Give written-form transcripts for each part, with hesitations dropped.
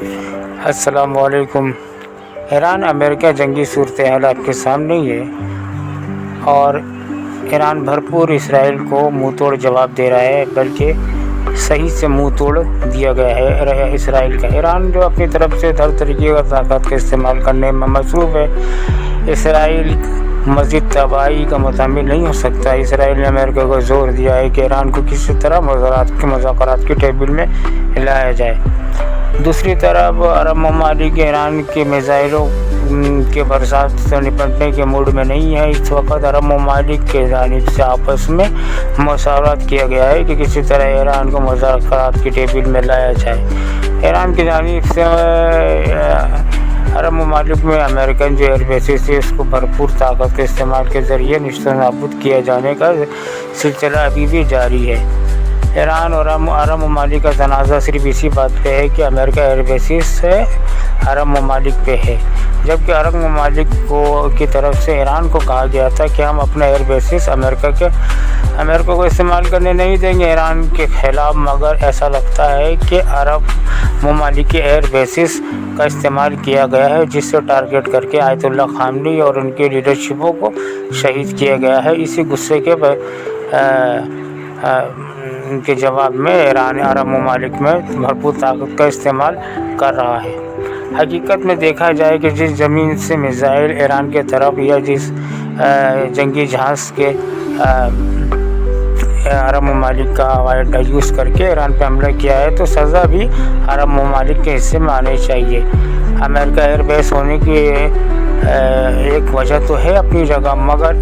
السلام علیکم۔ ایران امریکہ جنگی صورتحال آپ کے سامنے ہی ہے اور ایران بھرپور اسرائیل کو منہ توڑ جواب دے رہا ہے، بلکہ صحیح سے منہ توڑ دیا گیا ہے اسرائیل کا۔ ایران جو اپنی طرف سے ہر طریقے کا طاقت کا استعمال کرنے میں مصروف ہے، اسرائیل مزید تباہی کا متحمل نہیں ہو سکتا۔ اسرائیل نے امریکہ کو زور دیا ہے کہ ایران کو کسی طرح مذاکرات کی ٹیبل میں لایا جائے۔ دوسری طرف عرب ممالک ایران کے میزائلوں کے برسات سے نپٹنے کے موڈ میں نہیں ہے۔ اس وقت عرب ممالک کی جانب سے آپس میں مشاورت کیا گیا ہے کہ کسی طرح ایران کو مذاکرات کی ٹیبل میں لایا جائے۔ ایران کی جانب سے عرب ممالک میں امریکن جو ایئر بیسز ہے اس کو بھرپور طاقت کے استعمال کے ذریعے نیست و نابود کیا جانے کا سلسلہ ابھی بھی جاری ہے۔ ایران اور عرب ممالک کا تنازع صرف اسی بات پہ ہے کہ امریکہ ایئر بیسز سے عرب ممالک پہ ہے، جبکہ عرب ممالک کی طرف سے ایران کو کہا گیا تھا کہ ہم اپنا ایئر بیسز امریکہ کو استعمال کرنے نہیں دیں گے ایران کے خلاف، مگر ایسا لگتا ہے کہ عرب ممالک کے ایئر بیسز کا استعمال کیا گیا ہے، جس سے ٹارگٹ کر کے آیت اللہ خامنئی اور ان کے لیڈرشپوں کو شہید کیا گیا ہے۔ اسی غصے کے جواب میں ایران عرب ممالک میں بھرپور طاقت کا استعمال کر رہا ہے۔ حقیقت میں دیکھا جائے کہ جس زمین سے میزائل ایران کے طرف یا جس جنگی جہاز کے عرب ممالک کا ہوائی اڈہ یوز کر کے ایران پہ حملہ کیا ہے، تو سزا بھی عرب ممالک کے حصے میں آنی چاہیے۔ امریکہ ایئر بیس ہونے کی ایک وجہ تو ہے اپنی جگہ، مگر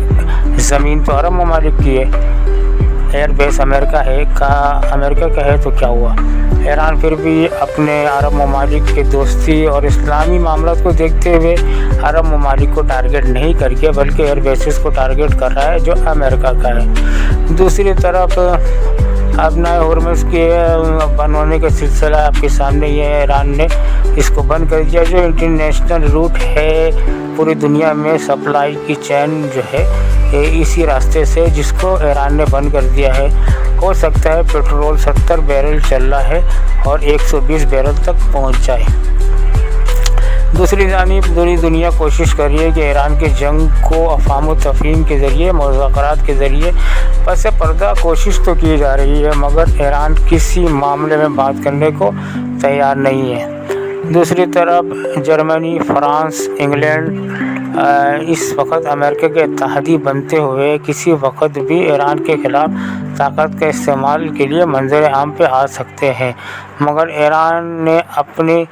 زمین تو عرب ممالک کی ہے۔ ایئر بیس امریکہ کا ہے تو کیا ہوا؟ ایران پھر بھی اپنے عرب ممالک کے دوستی اور اسلامی معاملات کو دیکھتے ہوئے عرب ممالک کو ٹارگٹ نہیں کر کے بلکہ ایئر بیسز کو ٹارگٹ کر رہا ہے جو امریکہ کا ہے۔ دوسری طرف اپنا ہرمز کے بند ہونے کا سلسلہ آپ کے سامنے یہ ہے، ایران نے اس کو بند کر دیا، جو انٹرنیشنل روٹ ہے پوری دنیا میں سپلائی کی چین جو ہے اسی راستے سے، جس کو ایران نے بند کر دیا ہے۔ ہو سکتا ہے پیٹرول 70 بیرل چل رہا ہے اور 120 بیرل تک پہنچ جائے۔ دوسری جانب پوری دنیا کوشش کر رہی ہے کہ ایران کے جنگ کو افہام و تفہیم کے ذریعے، مذاکرات کے ذریعے پس پردہ کوشش تو کی جا رہی ہے، مگر ایران کسی معاملے میں بات کرنے کو تیار نہیں ہے۔ دوسری طرف جرمنی، فرانس، انگلینڈ اس وقت امریکہ کے اتحادی بنتے ہوئے کسی وقت بھی ایران کے خلاف طاقت کے استعمال کے لیے منظر عام پہ آ سکتے ہیں، مگر ایران نے اپنی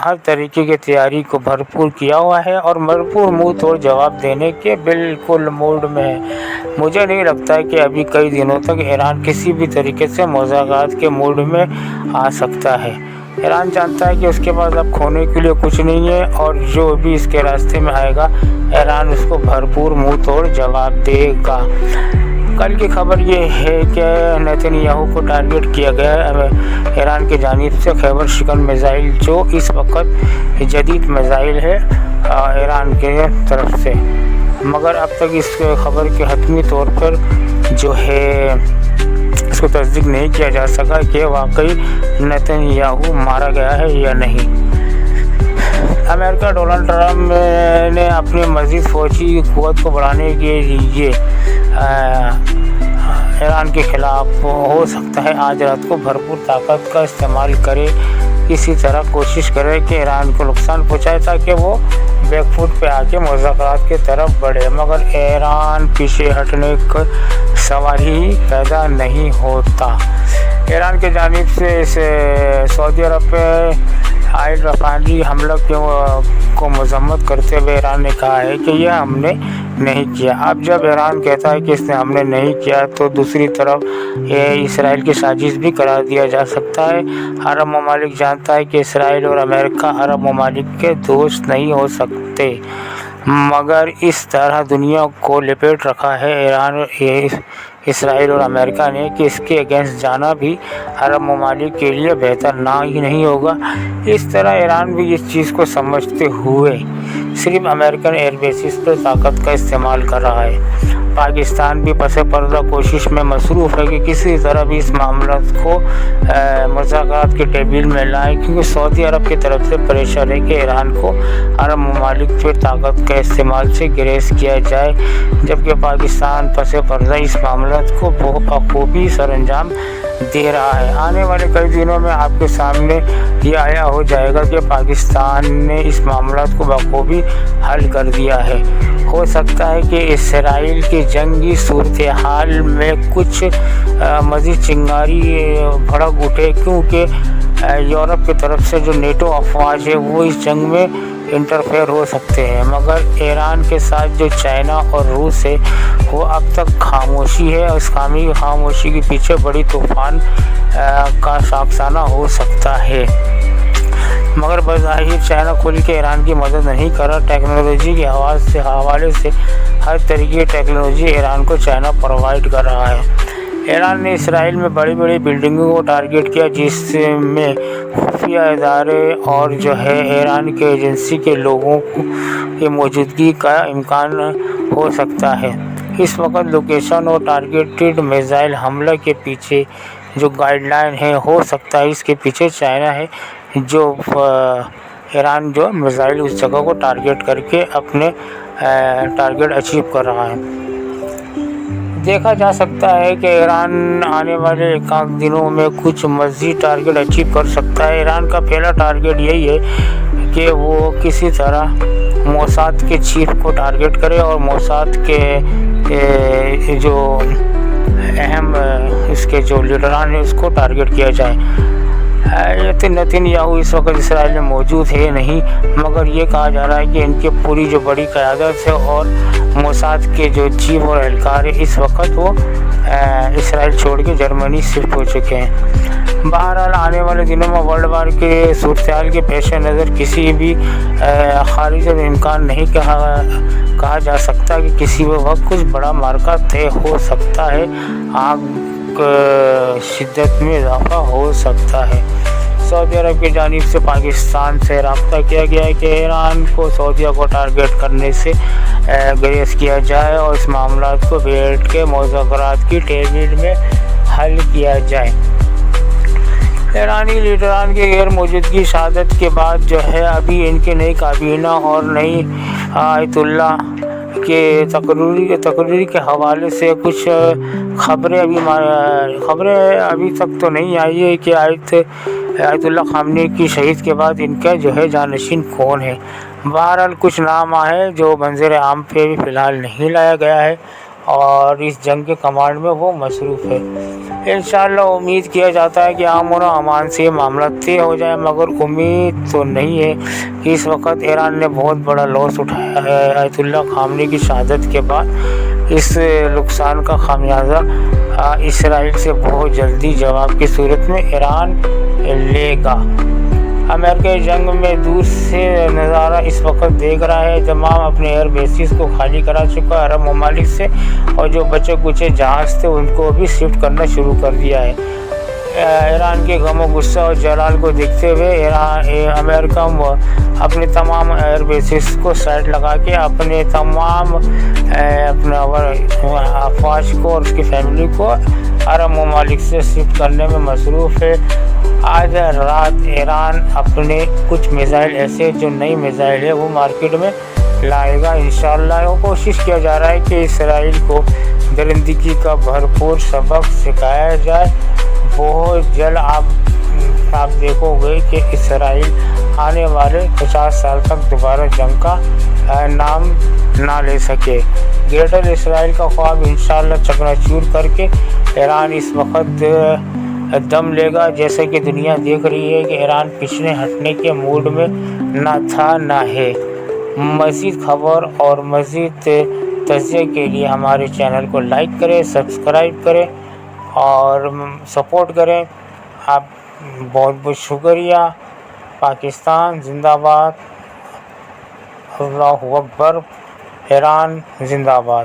ہر طریقے کی تیاری کو بھرپور کیا ہوا ہے اور بھرپور منہ توڑ جواب دینے کے بالکل موڈ میں ہے۔ مجھے نہیں لگتا کہ ابھی کئی دنوں تک ایران کسی بھی طریقے سے مذاکرات کے موڈ میں آ سکتا ہے۔ ایران جانتا ہے کہ اس کے پاس اب کھونے کے لیے کچھ نہیں ہے، اور جو بھی اس کے راستے میں آئے گا ایران اس کو بھرپور منہ توڑ جواب دے گا۔ کل کی خبر یہ ہے کہ نیتن یاہو کو ٹارگٹ کیا گیا ہے ایران کی جانب سے خیبر شکن میزائل، جو اس وقت جدید میزائل ہے ایران کے طرف سے، مگر اب تک اس خبر کے حتمی طور پر جو ہے اس کو تصدیق نہیں کیا جا سکا کہ واقعی نیتن یاہو مارا گیا ہے یا نہیں۔ امریکہ ڈونلڈ ٹرمپ نے اپنی مزید فوجی قوت کو بڑھانے کے لیے ایران کے خلاف ہو سکتا ہے آج رات کو بھرپور طاقت کا استعمال کرے، اسی طرح کوشش کرے کہ ایران کو نقصان پہنچائے تاکہ وہ بیک فٹ پہ آ کے مذاکرات کی طرف بڑھے، مگر ایران پیچھے ہٹنے کا سوال ہی پیدا نہیں ہوتا۔ ایران کی جانب سے سعودی عرب پہ آئل ریفائنری حملہ کو مذمت کرتے ہوئے ایران نے کہا ہے کہ یہ ہم نے نہیں کیا۔ اب جب ایران کہتا ہے کہ اس نے ہم نے نہیں کیا، تو دوسری طرف یہ اسرائیل کی سازش بھی قرار دیا جا سکتا ہے۔ عرب ممالک جانتا ہے کہ اسرائیل اور امریکہ عرب ممالک کے دوست نہیں ہو سکتے، مگر اس طرح دنیا کو لپیٹ رکھا ہے ایران، اسرائیل اور امریکہ نے کہ اس کے اگینسٹ جانا بھی عرب ممالک کے لیے بہتر ہی نہیں ہوگا۔ اس طرح ایران بھی اس چیز کو سمجھتے ہوئے صرف امریکن ایئر بیسز پر طاقت کا استعمال کر رہا ہے۔ پاکستان بھی پس پردہ کوشش میں مصروف ہے کہ کسی طرح بھی اس معاملہ کو مذاکرات کے ٹیبل میں لائیں، کیونکہ سعودی عرب کی طرف سے پریشر ہے کہ ایران کو عرب ممالک پر طاقت کے استعمال سے گریز کیا جائے، جبکہ پاکستان پس پردہ اس معاملہ کو بخوبی سر انجام دے رہا ہے۔ آنے والے کئی دنوں میں آپ کے سامنے یہ آیا ہو جائے گا کہ پاکستان نے اس معاملات کو بخوبی حل کر دیا ہے۔ ہو سکتا ہے کہ اسرائیل کی جنگی صورتحال میں کچھ مزید چنگاری بھڑک اٹھے، کیونکہ یورپ کی طرف سے جو نیٹو افواج ہے وہ اس جنگ میں انٹرفیئر ہو سکتے ہیں، مگر ایران کے ساتھ جو چائنا اور روس ہے وہ اب تک خاموشی ہے، اور اس خاموشی کے پیچھے بڑی طوفان کا شاخسانہ ہو سکتا ہے۔ مگر بظاہر چائنا کھل کے ایران کی مدد نہیں کر رہا۔ ٹیکنالوجی کے حوالے سے ہر طرح کی ٹیکنالوجی ایران کو چائنا پرووائڈ کر رہا ہے۔ ایران نے اسرائیل میں بڑی بڑی بلڈنگوں کو ٹارگٹ کیا، جس میں خفیہ ادارے اور ایران کے ایجنسی کے لوگوں کی موجودگی کا امکان ہو سکتا ہے۔ اس وقت لوکیشن اور ٹارگیٹڈ میزائل حملہ کے پیچھے جو گائیڈ لائن ہے، ہو سکتا ہے اس کے پیچھے چائنا ہے، جو ایران جو میزائل اس جگہ کو ٹارگٹ کر کے اپنے ٹارگٹ اچیو کر رہا ہے۔ دیکھا جا سکتا ہے کہ ایران آنے والے ایک آدھ دنوں میں کچھ مزید ٹارگٹ اچیو کر سکتا ہے۔ ایران کا پہلا ٹارگٹ یہی ہے کہ وہ کسی طرح موساد کے چیف کو ٹارگٹ کرے اور موساد کے جو اہم اس کے جو لیڈران ہیں اس کو ٹارگٹ کیا جائے۔ نیتن یاہو اس وقت اسرائیل میں موجود ہے نہیں، مگر یہ کہا جا رہا ہے کہ ان کی پوری جو بڑی قیادت ہے اور موساد کے جو چیف اور اہلکار ہے اس وقت وہ اسرائیل چھوڑ کے جرمنی شفٹ ہو چکے ہیں۔ بہرحال آنے والے دنوں میں ورلڈ وار کے صورتحال کے پیش نظر کسی بھی خارج اور امکان نہیں کہا جا سکتا کہ کسی بھی وقت کچھ بڑا معرکہ طے ہو سکتا ہے، آگ شدت میں اضافہ ہو سکتا ہے۔ سعودی عرب کی جانب سے پاکستان سے رابطہ کیا گیا ہے کہ ایران کو سعودیہ کو ٹارگٹ کرنے سے گریز کیا جائے اور اس معاملات کو بیٹھ کے مذاکرات کی ٹیبل میں حل کیا جائے۔ ایرانی لیڈران کی غیر موجودگی شہادت کے بعد ابھی ان کے نئی کابینہ اور نئی آیت اللہ کے تقرری کے حوالے سے کچھ خبریں ابھی تک تو نہیں آئی ہے کہ آیت اللہ خامنئی کی شہید کے بعد ان کا جانشین کون ہے۔ بہرحال کچھ نام آئے جو منظر عام پہ بھی فی الحال نہیں لایا گیا ہے اور اس جنگ کے کمانڈ میں وہ مصروف ہے۔ انشاءاللہ امید کیا جاتا ہے کہ امن و امان سے یہ معاملہ طے ہو جائے، مگر امید تو نہیں ہے کہ اس وقت ایران نے بہت بڑا لاس اٹھایا ہے۔ آیت اللہ خامنئی کی شہادت کے بعد اس نقصان کا خمیازہ اسرائیل سے بہت جلدی جواب کی صورت میں ایران لے گا۔ امریکہ جنگ میں دور سے نظارہ اس وقت دیکھ رہا ہے، تمام اپنے ایئر بیسز کو خالی کرا چکا ہے عرب ممالک سے، اور جو بچے کچے جہاز تھے ان کو بھی شفٹ کرنا شروع کر دیا ہے۔ ایران کے غم و غصہ اور جلال کو دیکھتے ہوئے امریکہ اپنے تمام ایئر بیسز کو سائڈ لگا کے اپنے تمام افواج کو اور اس کی فیملی کو عرب ممالک سے شفٹ کرنے میں مصروف ہے۔ آج رات ایران اپنے کچھ میزائل ایسے جو نئی میزائل ہے وہ مارکیٹ میں لائے گا انشاءاللہ۔ وہ کوشش کیا جا رہا ہے کہ اسرائیل کو درندگی کا بھرپور سبق سکھایا جائے۔ بہت جلد آپ دیکھو گے کہ اسرائیل آنے والے 50 سال تک دوبارہ جنگ کا نام نہ لے سکے۔ گریٹر اسرائیل کا خواب انشاءاللہ چکنا چور کر کے ایران اس وقت دم لے گا، جیسے کہ دنیا دیکھ رہی ہے کہ ایران پیچھے ہٹنے کے موڈ میں نہ تھا نہ ہے۔ مزید خبر اور مزید تجزیے کے لیے ہمارے چینل کو لائک کریں، سبسکرائب کریں اور سپورٹ کریں۔ آپ بہت بہت شکریہ۔ پاکستان زندہ باد، اللہ اکبر، ایران زندہ باد۔